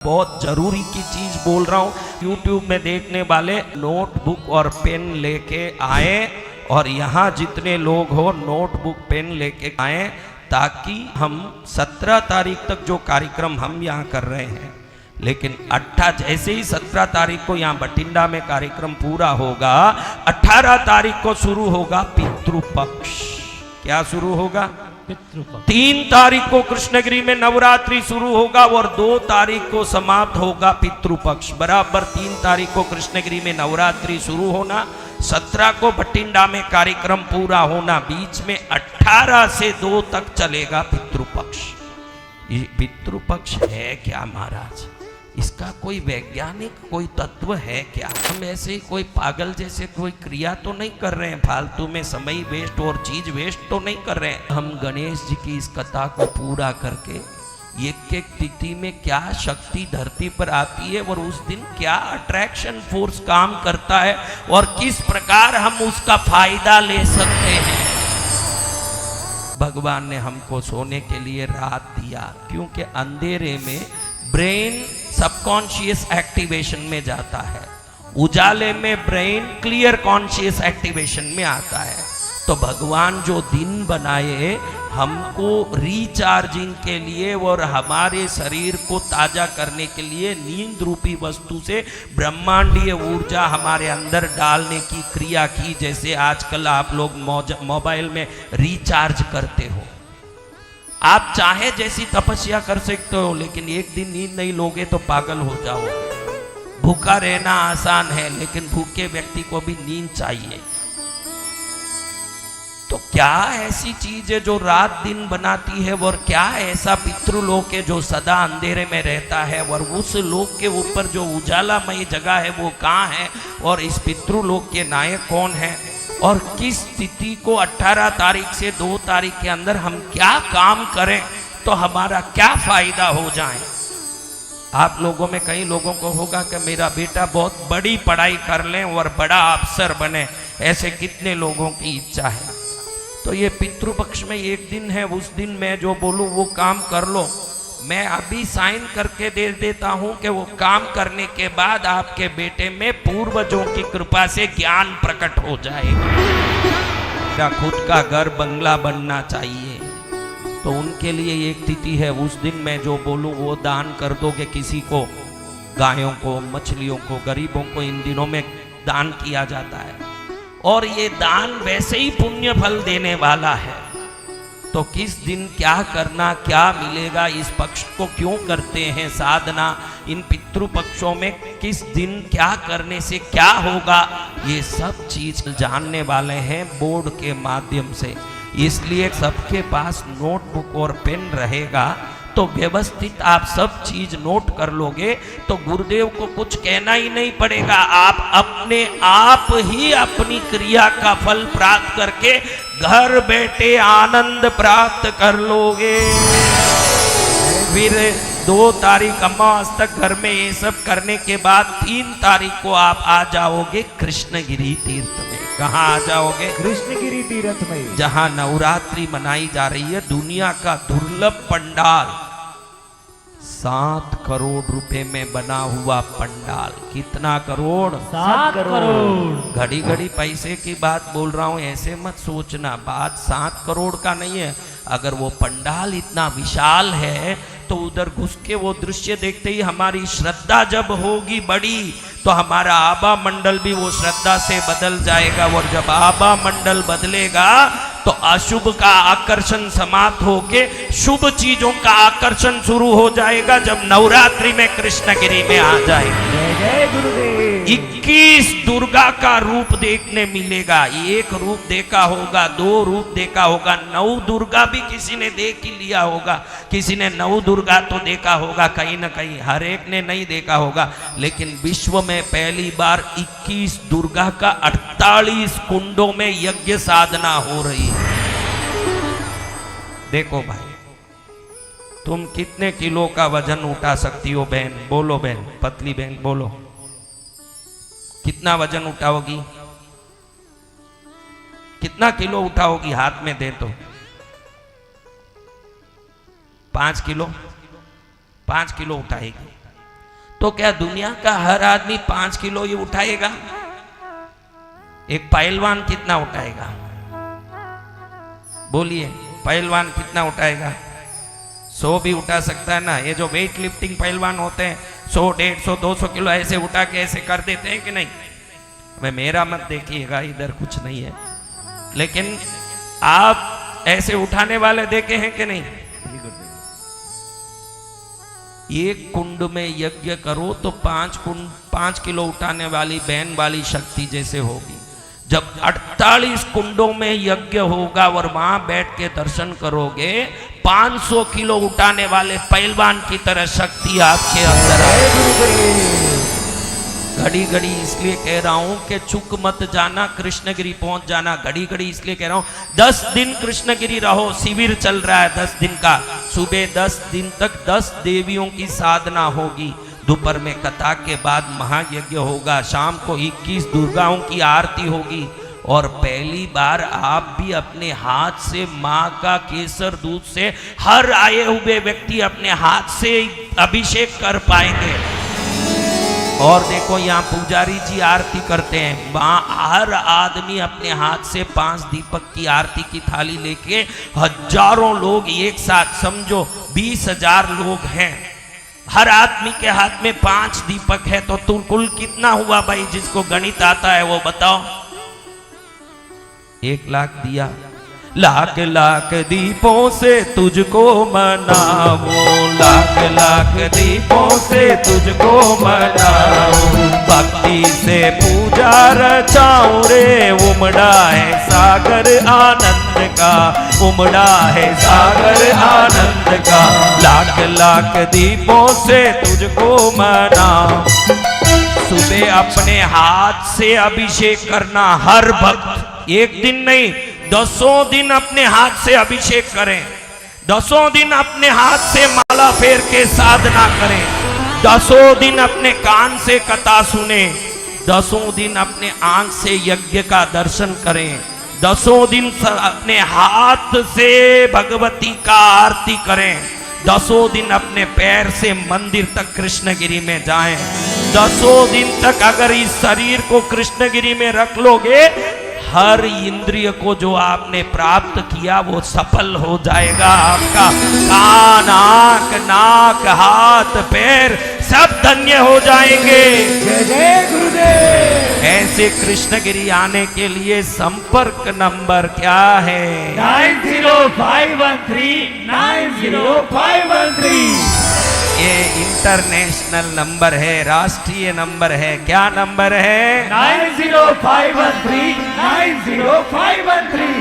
बहुत जरूरी की चीज बोल रहा हूँ। YouTube में देखने वाले नोटबुक और पेन लेके आए और यहाँ जितने लोग हो नोटबुक पेन लेके आए, ताकि हम 17 तारीख तक जो कार्यक्रम हम यहाँ कर रहे हैं, लेकिन जैसे ही 17 तारीख को यहाँ बठिंडा में कार्यक्रम पूरा होगा, 18 तारीख को शुरू होगा पितृपक्ष। क्या शुरू होगा? 3 तारीख को कृष्णगिरी में नवरात्रि शुरू होगा और 2 तारीख को समाप्त होगा पितृपक्ष। बराबर 3 तारीख को कृष्णगिरी में नवरात्रि शुरू होना, 17 को बठिंडा में कार्यक्रम पूरा होना, बीच में 18 से 2 तक चलेगा पितृपक्ष। ये पितृपक्ष है क्या महाराज? इसका कोई वैज्ञानिक कोई तत्व है क्या? हम ऐसे कोई पागल जैसे कोई क्रिया तो नहीं कर रहे हैं, फालतू में समय वेस्ट और चीज वेस्ट तो नहीं कर रहे हैं। हम गणेश जी की इस कथा को पूरा करके एक एक तिथि में क्या शक्ति धरती पर आती है और उस दिन क्या अट्रैक्शन फोर्स काम करता है और किस प्रकार हम उसका फायदा ले सकते हैं। भगवान ने हमको सोने के लिए रात दिया, क्योंकि अंधेरे में ब्रेन सबकॉन्शियस एक्टिवेशन में जाता है, उजाले में ब्रेन क्लियर कॉन्शियस एक्टिवेशन में आता है। तो भगवान जो दिन बनाए हमको रिचार्जिंग के लिए और हमारे शरीर को ताजा करने के लिए, नींद रूपी वस्तु से ब्रह्मांडीय ऊर्जा हमारे अंदर डालने की क्रिया की। जैसे आजकल आप लोग मोबाइल में रिचार्ज करते हो, आप चाहे जैसी तपस्या कर सकते हो, लेकिन एक दिन नींद नहीं लोगे तो पागल हो जाओगे। भूखा रहना आसान है, लेकिन भूखे व्यक्ति को भी नींद चाहिए। तो क्या ऐसी चीज है जो रात दिन बनाती है, और क्या ऐसा पितृलोक है जो सदा अंधेरे में रहता है, और उस लोक के ऊपर जो उजालामय जगह है वो कहाँ है, और इस पितृलोक के नायक कौन है, और किस तिथि को 18 तारीख से 2 तारीख के अंदर हम क्या काम करें तो हमारा क्या फायदा हो जाए। आप लोगों में कई लोगों को होगा कि मेरा बेटा बहुत बड़ी पढ़ाई कर ले और बड़ा अफसर बने, ऐसे कितने लोगों की इच्छा है। तो ये पितृपक्ष में एक दिन है, उस दिन मैं जो बोलूं वो काम कर लो। मैं अभी साइन करके दे देता हूं कि वो काम करने के बाद आपके बेटे में पूर्वजों की कृपा से ज्ञान प्रकट हो जाएगा। मेरा खुद का घर बंगला बनना चाहिए, तो उनके लिए एक तिथि है, उस दिन मैं जो बोलूं वो दान कर दोगे किसी को, गायों को, मछलियों को, गरीबों को इन दिनों में दान किया जाता है, और ये दान वैसे ही पुण्य फल देने वाला है। तो किस दिन क्या करना, क्या मिलेगा, इस पक्ष को क्यों करते हैं साधना, इन पितृ पक्षों में किस दिन क्या करने से क्या होगा, ये सब चीज जानने वाले हैं बोर्ड के माध्यम से। इसलिए सबके पास नोटबुक और पेन रहेगा, तो व्यवस्थित आप सब चीज नोट कर लोगे तो गुरुदेव को कुछ कहना ही नहीं पड़ेगा। आप अपने आप ही अपनी क्रिया का फल प्राप्त करके घर बैठे आनंद प्राप्त कर लोगे। फिर 2 तारीख अमावस तक घर में ये सब करने के बाद 3 तारीख को आप आ जाओगे कृष्णगिरी तीर्थ में। कहाँ आ जाओगे? कृष्णगिरी तीर्थ में, जहाँ नवरात्रि मनाई जा रही है। दुनिया का दुर्लभ पंडाल, 7 करोड़ रुपए में बना हुआ पंडाल। कितना करोड़? 7 करोड़। घड़ी घड़ी पैसे की बात बोल रहा हूँ, ऐसे मत सोचना, बात 7 करोड़ का नहीं है। अगर वो पंडाल इतना विशाल है तो उधर घुस के वो दृश्य देखते ही हमारी श्रद्धा जब होगी बड़ी, तो हमारा आभा मंडल भी वो श्रद्धा से बदल जाएगा, और जब आभा मंडल बदलेगा तो अशुभ का आकर्षण समाप्त होके शुभ चीजों का आकर्षण शुरू हो जाएगा। जब नवरात्रि में कृष्णगिरी में आ जाएंगे, जय गुरुदेव, 21 दुर्गा का रूप देखने मिलेगा। एक रूप देखा होगा, 2 रूप देखा होगा, 9 दुर्गा भी किसी ने देख ही लिया होगा, किसी ने 9 दुर्गा तो देखा होगा कहीं ना कहीं, हर एक ने नहीं देखा होगा। लेकिन विश्व में पहली बार 21 दुर्गा का 48 कुंडों में यज्ञ साधना हो रही है। देखो भाई, तुम कितने किलो का वजन उठा सकती हो बहन? बोलो बहन, पतली बहन बोलो, कितना वजन उठाओगी? कितना किलो उठाओगी? हाथ में दे तो 5 किलो, 5 किलो उठाएगी। तो क्या दुनिया का हर आदमी 5 किलो ही उठाएगा? एक पहलवान कितना उठाएगा? बोलिए, पहलवान कितना उठाएगा? 100 भी उठा सकता है ना। ये जो वेट लिफ्टिंग पहलवान होते हैं 100, 150, 200 किलो ऐसे उठा के ऐसे कर देते हैं कि नहीं? मैं मेरा मत देखिएगा, इधर कुछ नहीं है, लेकिन आप ऐसे उठाने वाले देखे हैं कि नहीं? एक कुंड में यज्ञ करो तो 5 किलो उठाने वाली बहन वाली शक्ति जैसे होगी। जब 48 कुंडों में यज्ञ होगा और वहां बैठ के दर्शन करोगे 500 किलो उठाने वाले पहलवान की तरह शक्ति आपके अंदर आएगी। घड़ी घड़ी इसलिए कह रहा हूं कि चुक मत जाना, कृष्णगिरी पहुंच जाना। घड़ी घड़ी इसलिए कह रहा हूं 10 दिन कृष्णगिरी रहो, शिविर चल रहा है 10 दिन का। सुबह 10 दिन तक 10 देवियों की साधना होगी, दोपहर में कथा के बाद महायज्ञ होगा, शाम को 21 दुर्गाओं की आरती होगी। और पहली बार आप भी अपने हाथ से माँ का केसर दूध से हर आए हुए व्यक्ति अपने हाथ से अभिषेक कर पाएंगे। और देखो यहाँ पुजारी जी आरती करते हैं, वहाँ हर आदमी अपने हाथ से 5 दीपक की आरती की थाली लेके हजारों लोग एक साथ, समझो 20,000 लोग हैं, हर आदमी के हाथ में 5 दीपक है, तो तू कुल कितना हुआ भाई? जिसको गणित आता है वो बताओ। 1 लाख दिया। लाख लाख दीपों से तुझको मनाओ, लाख लाख दीपों से तुझको मनाओ, भक्ति से पूजा रचाऊं रे, उमड़ा है सागर आनंद का, उमड़ा है सागर आनंद का, लाख लाख दीपों से तुझको मनाओ। सुबह अपने हाथ से अभिषेक करना हर भक्त, एक दिन नहीं 10 दिन अपने हाथ से अभिषेक करें, 10 दिन अपने हाथ से माला फेर के साधना करें, 10 दिन अपने कान से कथा सुने, 10 दिन अपने आंख से यज्ञ का दर्शन करें, 10 दिन अपने हाथ से भगवती का आरती करें, 10 दिन अपने पैर से मंदिर तक कृष्णगिरी में जाएं। 10 दिन तक अगर इस शरीर को कृष्णगिरी में रख लोगे, हर इंद्रिय को जो आपने प्राप्त किया वो सफल हो जाएगा। आपका कान, आंख, नाक, हाथ, पैर सब धन्य हो जाएंगे। जय जय गुरुदेव। ऐसे कृष्णगिरी आने के लिए संपर्क नंबर क्या है? 9051390513। ये इंटरनेशनल नंबर है, राष्ट्रीय नंबर है। क्या नंबर है? 9051390513।